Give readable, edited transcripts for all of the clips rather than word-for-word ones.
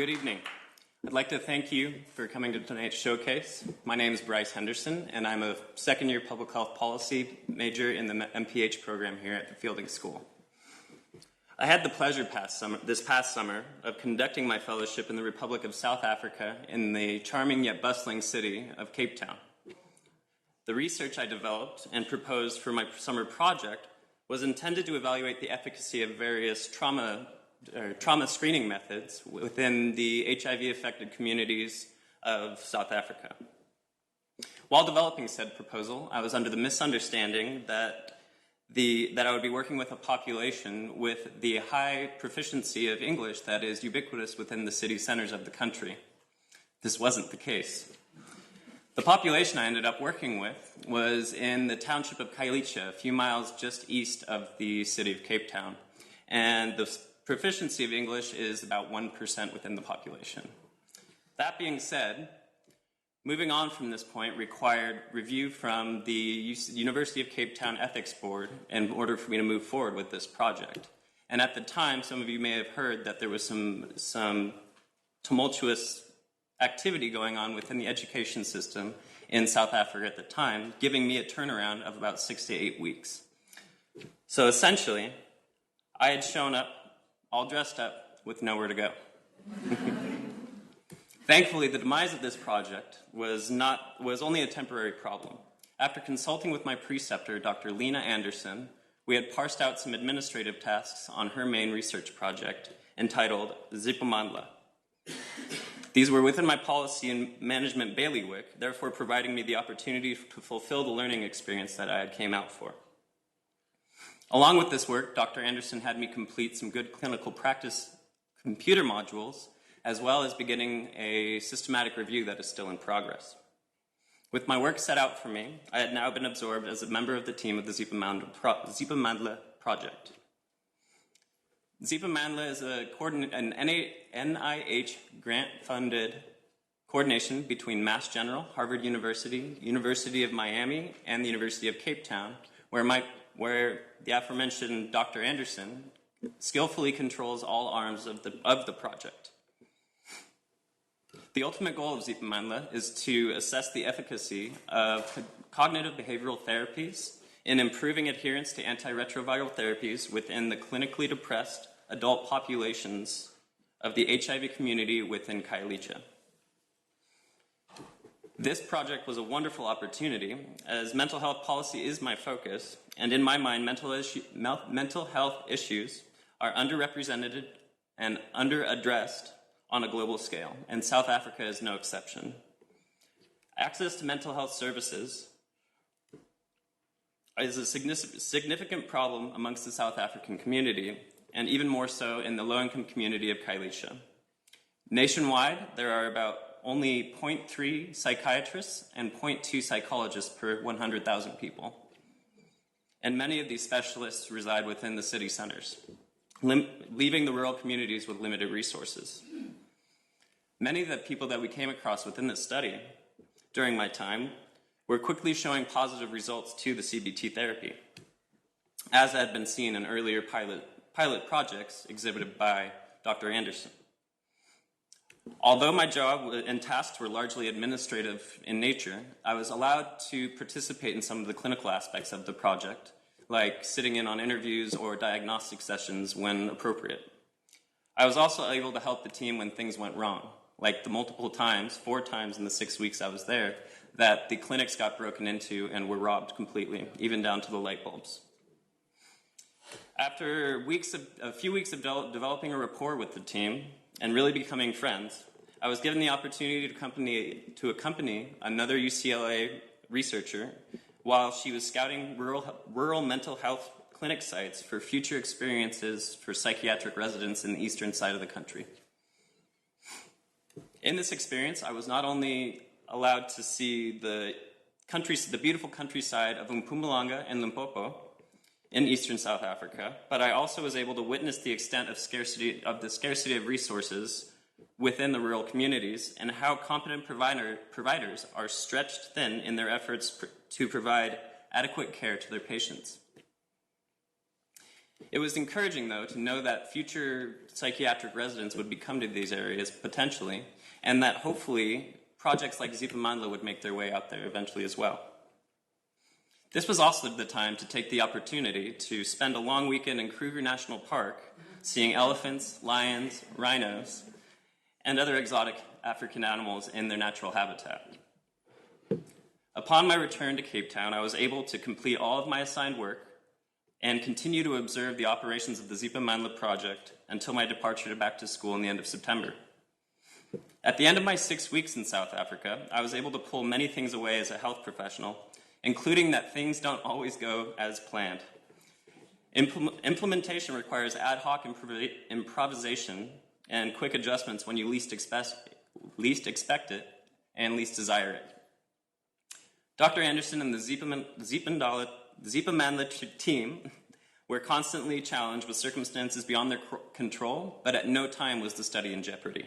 Good evening. I'd like to thank you for coming to tonight's showcase. My name is Bryce Henderson, and I'm a second-year public health policy major in the MPH program here at the Fielding School. I had the pleasure this past summer of conducting my fellowship in the Republic of South Africa in the charming yet bustling city of Cape Town. The research I developed and proposed for my summer project was intended to evaluate the efficacy of various trauma screening methods within the HIV-affected communities of South Africa. While developing said proposal, I was under the misunderstanding that I would be working with a population with the high proficiency of English that is ubiquitous within the city centers of the country. This wasn't the case. The population I ended up working with was in the township of Khayelitsha, a few miles just east of the city of Cape Town, and the proficiency of English is about 1% within the population. That being said, moving on from this point required review from the University of Cape Town Ethics Board in order for me to move forward with this project. And at the time, some of you may have heard that there was some tumultuous activity going on within the education system in South Africa at the time, giving me a turnaround of about 6 to 8 weeks. So essentially, I had shown up all dressed up with nowhere to go. Thankfully, the demise of this project was only a temporary problem. After consulting with my preceptor, Dr. Lena Anderson, we had parsed out some administrative tasks on her main research project entitled Zipamandla. These were within my policy and management bailiwick, therefore providing me the opportunity to fulfill the learning experience that I had came out for. Along with this work, Dr. Anderson had me complete some good clinical practice computer modules, as well as beginning a systematic review that is still in progress. With my work set out for me, I had now been absorbed as a member of the team of the Zipamandla project. Zipamandla is an NIH grant-funded coordination between Mass General, Harvard University, University of Miami, and the University of Cape Town, where the aforementioned Dr. Anderson skillfully controls all arms of the project. The ultimate goal of Zipamandla is to assess the efficacy of cognitive behavioral therapies in improving adherence to antiretroviral therapies within the clinically depressed adult populations of the HIV community within Khayelitsha. This project was a wonderful opportunity, as mental health policy is my focus, and in my mind, mental health issues are underrepresented and underaddressed on a global scale, and South Africa is no exception. Access to mental health services is a significant problem amongst the South African community, and even more so in the low-income community of Khayelitsha. Nationwide, there are about only 0.3 psychiatrists and 0.2 psychologists per 100,000 people. And many of these specialists reside within the city centers, leaving the rural communities with limited resources. Many of the people that we came across within this study during my time were quickly showing positive results to the CBT therapy, as had been seen in earlier pilot projects exhibited by Dr. Anderson. Although my job and tasks were largely administrative in nature, I was allowed to participate in some of the clinical aspects of the project, like sitting in on interviews or diagnostic sessions when appropriate. I was also able to help the team when things went wrong, like the multiple times, 4 times in the 6 weeks I was there, that the clinics got broken into and were robbed completely, even down to the light bulbs. After a few weeks of developing a rapport with the team and really becoming friends, I was given the opportunity to accompany another UCLA researcher while she was scouting rural mental health clinic sites for future experiences for psychiatric residents in the eastern side of the country. In this experience, I was not only allowed to see the beautiful countryside of Mpumalanga and Limpopo in eastern South Africa, but I also was able to witness the extent of the scarcity of resources within the rural communities and how competent providers are stretched thin in their efforts to provide adequate care to their patients. It was encouraging, though, to know that future psychiatric residents would be come to these areas, potentially, and that hopefully projects like Zipamandla would make their way out there eventually as well. This was also the time to take the opportunity to spend a long weekend in Kruger National Park seeing elephants, lions, rhinos, and other exotic African animals in their natural habitat. Upon my return to Cape Town, I was able to complete all of my assigned work and continue to observe the operations of the Zipamandla project until my departure back to school in the end of September. At the end of my 6 weeks in South Africa, I was able to pull many things away as a health professional, including that things don't always go as planned. Implementation requires ad hoc improvisation and quick adjustments when you least expect it and least desire it. Dr. Anderson and the Zipamandla team were constantly challenged with circumstances beyond their control, but at no time was the study in jeopardy.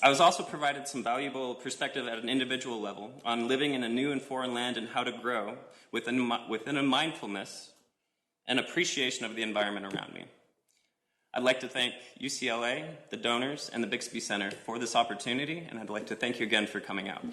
I was also provided some valuable perspective at an individual level on living in a new and foreign land and how to grow within a mindfulness and appreciation of the environment around me. I'd like to thank UCLA, the donors, and the Bixby Center for this opportunity, and I'd like to thank you again for coming out.